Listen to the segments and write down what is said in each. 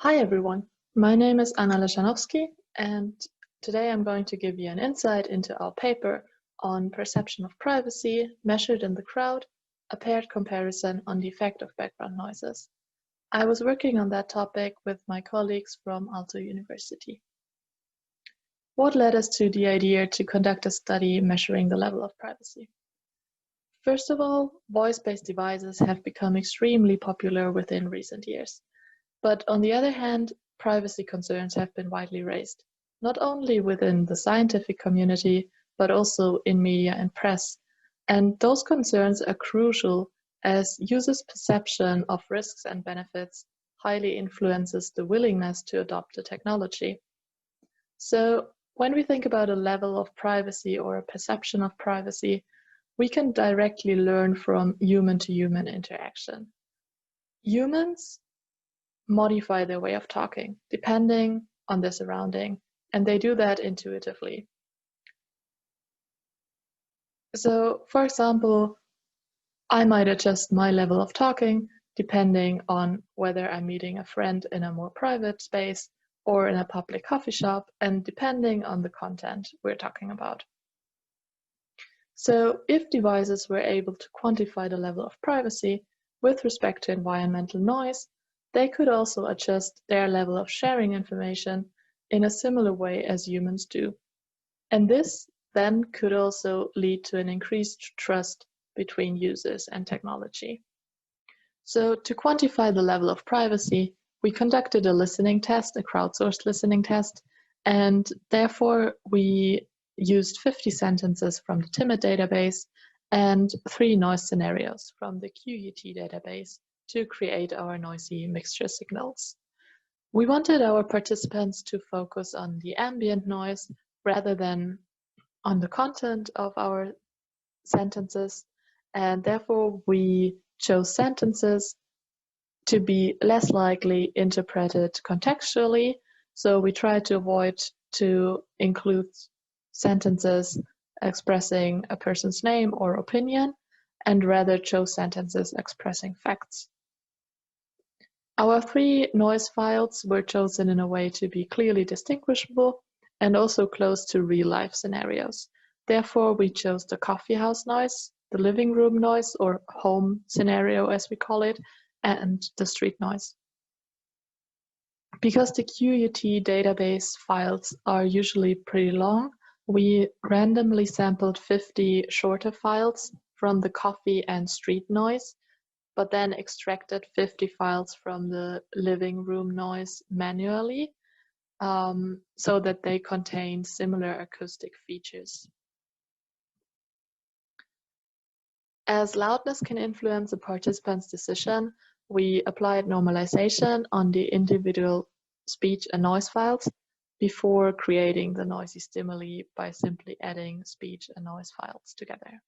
Hi everyone, my name is Anna Leschanowsky, and today I'm going to give you an insight into our paper on perception of privacy measured in the crowd, a paired comparison on the effect of background noises. I was working on that topic with my colleagues from Aalto University. What led us to the idea to conduct a study measuring the level of privacy? First of all, voice-based devices have become extremely popular within recent years. But on the other hand, privacy concerns have been widely raised, not only within the scientific community, but also in media and press. And those concerns are crucial as users' perception of risks and benefits highly influences the willingness to adopt the technology. So when we think about a level of privacy or a perception of privacy, we can directly learn from human-to-human interaction. Humans modify their way of talking depending on their surrounding, and they do that intuitively. So, for example, I might adjust my level of talking depending on whether I'm meeting a friend in a more private space or in a public coffee shop, and depending on the content we're talking about. So if devices were able to quantify the level of privacy with respect to environmental noise, they could also adjust their level of sharing information in a similar way as humans do. And this then could also lead to an increased trust between users and technology. So to quantify the level of privacy, we conducted a listening test, a crowdsourced listening test, and therefore we used 50 sentences from the TIMID database and 3 noise scenarios from the QUT database to create our noisy mixture signals. We wanted our participants to focus on the ambient noise rather than on the content of our sentences, and therefore we chose sentences to be less likely interpreted contextually. So we tried to avoid to include sentences expressing a person's name or opinion, and rather chose sentences expressing facts. Our 3 noise files were chosen in a way to be clearly distinguishable and also close to real-life scenarios. Therefore, we chose the coffee house noise, the living room noise, or home scenario as we call it, and the street noise. Because the QUT database files are usually pretty long, we randomly sampled 50 shorter files from the coffee and street noise, but then extracted 50 files from the living room noise manually, so that they contain similar acoustic features. As loudness can influence a participant's decision, we applied normalization on the individual speech and noise files before creating the noisy stimuli by simply adding speech and noise files together.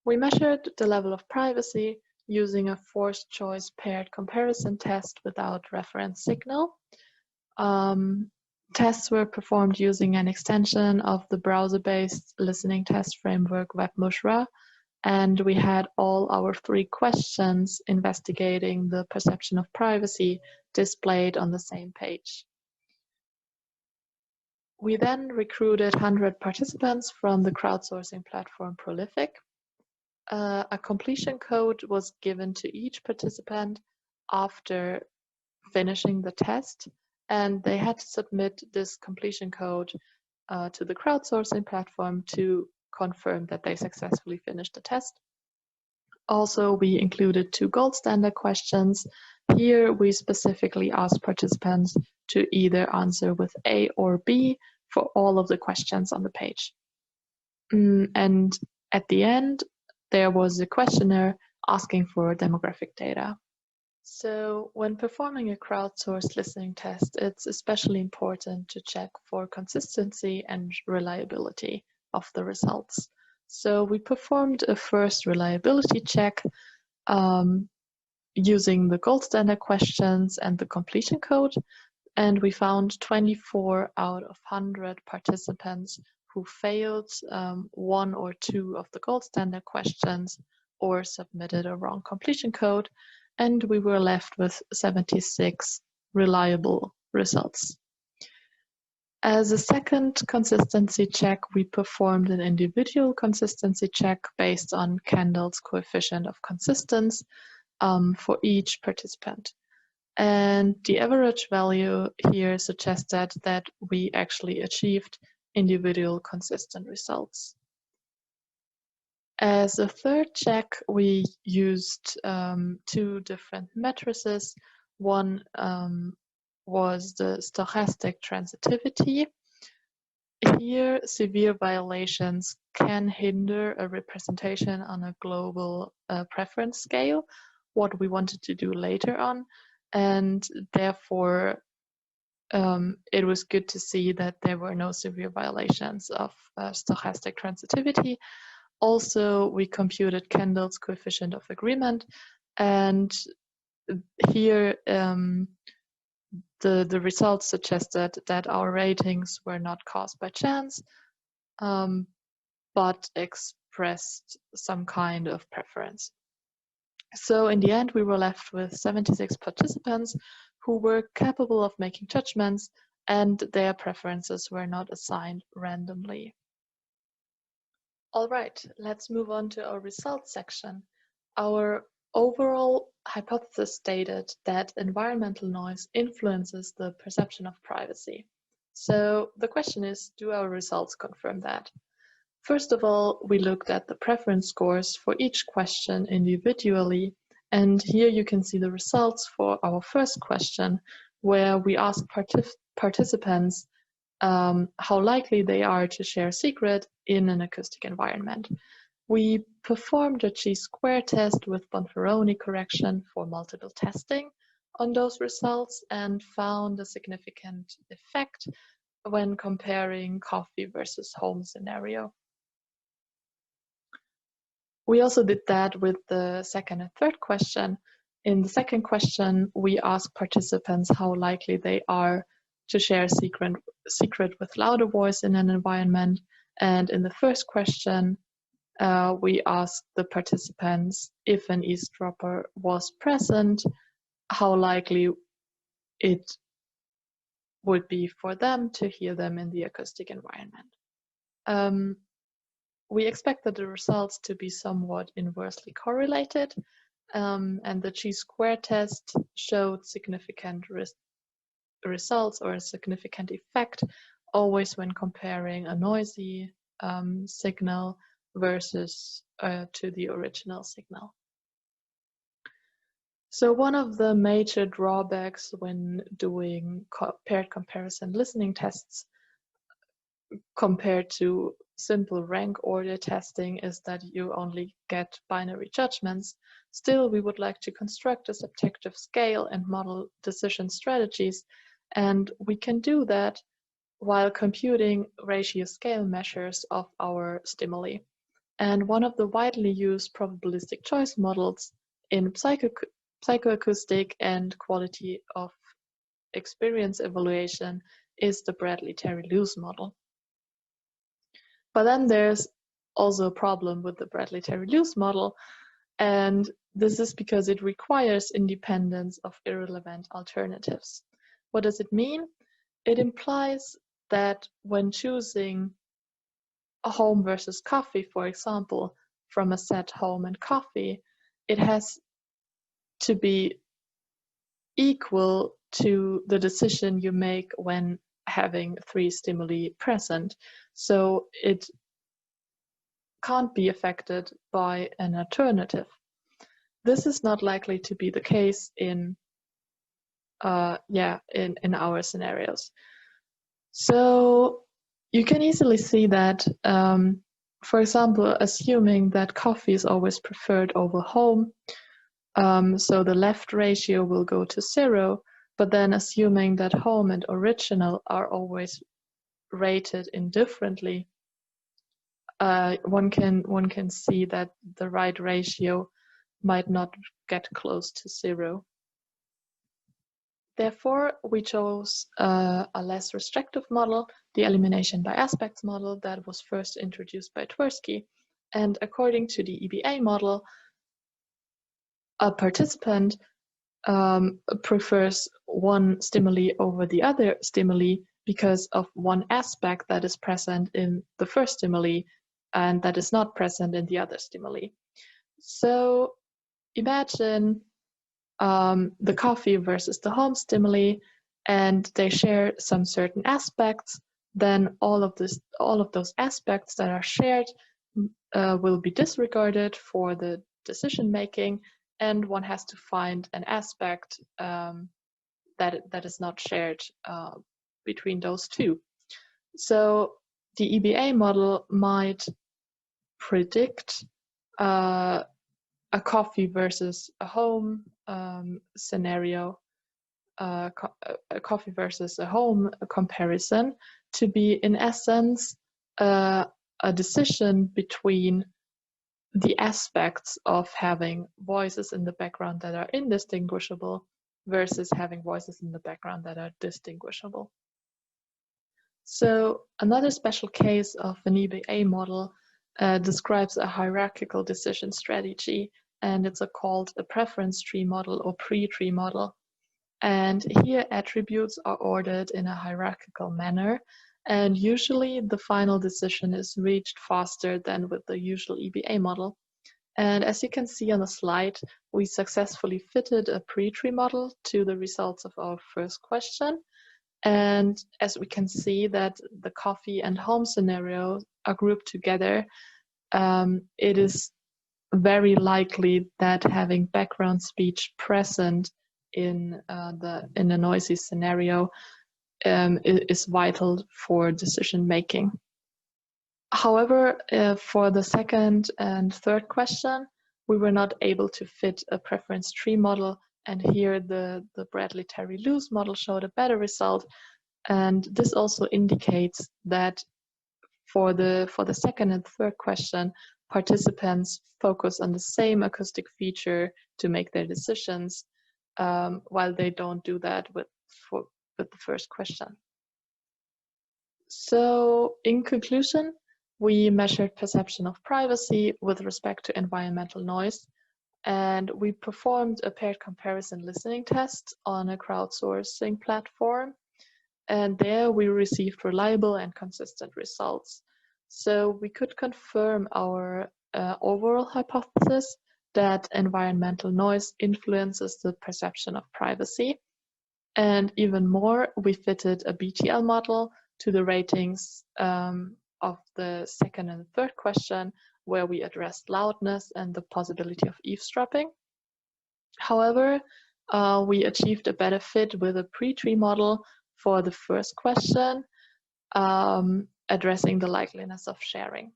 We measured the level of privacy using a forced choice paired comparison test without reference signal. Tests were performed using an extension of the browser-based listening test framework WebMushra, and we had all our 3 questions investigating the perception of privacy displayed on the same page. We then recruited 100 participants from the crowdsourcing platform Prolific. A completion code was given to each participant after finishing the test, and they had to submit this completion code to the crowdsourcing platform to confirm that they successfully finished the test. Also, we included 2 gold standard questions. Here, we specifically asked participants to either answer with A or B for all of the questions on the page. And at the end, there was a questionnaire asking for demographic data. So when performing a crowdsourced listening test, it's especially important to check for consistency and reliability of the results. So we performed a first reliability check using the gold standard questions and the completion code, and we found 24 out of 100 participants who failed 1 or 2 of the gold standard questions or submitted a wrong completion code. and we were left with 76 reliable results. As a second consistency check, we performed an individual consistency check based on Kendall's coefficient of consistence for each participant. And the average value here suggested that we actually achieved individual consistent results. As a third check, we used two different matrices. One was the stochastic transitivity. Here, severe violations can hinder a representation on a global preference scale, what we wanted to do later on, and therefore it was good to see that there were no severe violations of stochastic transitivity. Also, we computed Kendall's coefficient of agreement, and here the results suggested that our ratings were not caused by chance, but expressed some kind of preference. So in the end, we were left with 76 participants who were capable of making judgments, and their preferences were not assigned randomly. All right, let's move on to our results section. Our overall hypothesis stated that environmental noise influences the perception of privacy. So the question is, do our results confirm that? First of all, we looked at the preference scores for each question individually, and here you can see the results for our first question, where we asked participants how likely they are to share a secret in an acoustic environment. We performed a chi-square test with Bonferroni correction for multiple testing on those results and found a significant effect when comparing coffee versus home scenario. We also did that with the second and third question. In the second question, we asked participants how likely they are to share a secret with louder voice in an environment. And in the first question, we asked the participants if an eavesdropper was present, how likely it would be for them to hear them in the acoustic environment. We expected the results to be somewhat inversely correlated, and the chi-square test showed significant results or a significant effect always when comparing a noisy signal versus to the original signal. So one of the major drawbacks when doing paired comparison listening tests compared to simple rank order testing is that you only get binary judgments. Still, we would like to construct a subjective scale and model decision strategies, and we can do that while computing ratio scale measures of our stimuli. And one of the widely used probabilistic choice models in psychoacoustic and quality of experience evaluation is the Bradley-Terry-Luce model. But then there's also a problem with the Bradley-Terry-Luce model, and this is because it requires independence of irrelevant alternatives. What does it mean? It implies that when choosing a home versus coffee, for example, from a set home and coffee, it has to be equal to the decision you make when having three stimuli present. So it can't be affected by an alternative. This is not likely to be the case in our scenarios. So you can easily see that, for example, assuming that coffee is always preferred over home, so the left ratio will go to 0, but then assuming that home and original are always rated indifferently, one can see that the right ratio might not get close to 0. Therefore, we chose a less restrictive model, the elimination by aspects model that was first introduced by Tversky. And according to the EBA model, a participant prefers one stimuli over the other stimuli because of one aspect that is present in the first stimuli and that is not present in the other stimuli. So imagine the coffee versus the home stimuli, and they share some certain aspects. Then all of those aspects that are shared will be disregarded for the decision making, and one has to find an aspect that is not shared between those two. So the EBA model might predict a coffee versus a home scenario, a coffee versus a home comparison to be, in essence, a decision between the aspects of having voices in the background that are indistinguishable versus having voices in the background that are distinguishable. So another special case of an EBA model describes a hierarchical decision strategy, and it's called a preference tree model or pre-tree model. And here attributes are ordered in a hierarchical manner, and usually the final decision is reached faster than with the usual EBA model. And as you can see on the slide, we successfully fitted a pre-tree model to the results of our first question. And as we can see that the coffee and home scenarios are grouped together, it is very likely that having background speech present in a noisy scenario is vital for decision making. However, for the second and third question, we were not able to fit a preference tree model, and here the Bradley-Terry-Luce model showed a better result. And this also indicates that for the second and third question, participants focus on the same acoustic feature to make their decisions, while they don't do that with the first question. So in conclusion, we measured perception of privacy with respect to environmental noise, and we performed a paired comparison listening test on a crowdsourcing platform. And there we received reliable and consistent results. So we could confirm our overall hypothesis that environmental noise influences the perception of privacy. And even more, we fitted a BTL model to the ratings of the second and third question, where we addressed loudness and the possibility of eavesdropping. However, we achieved a better fit with a pre-tree model for the first question, addressing the likeliness of sharing.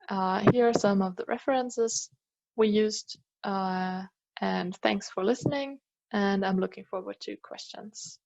Here are some of the references we used, and thanks for listening, and I'm looking forward to questions.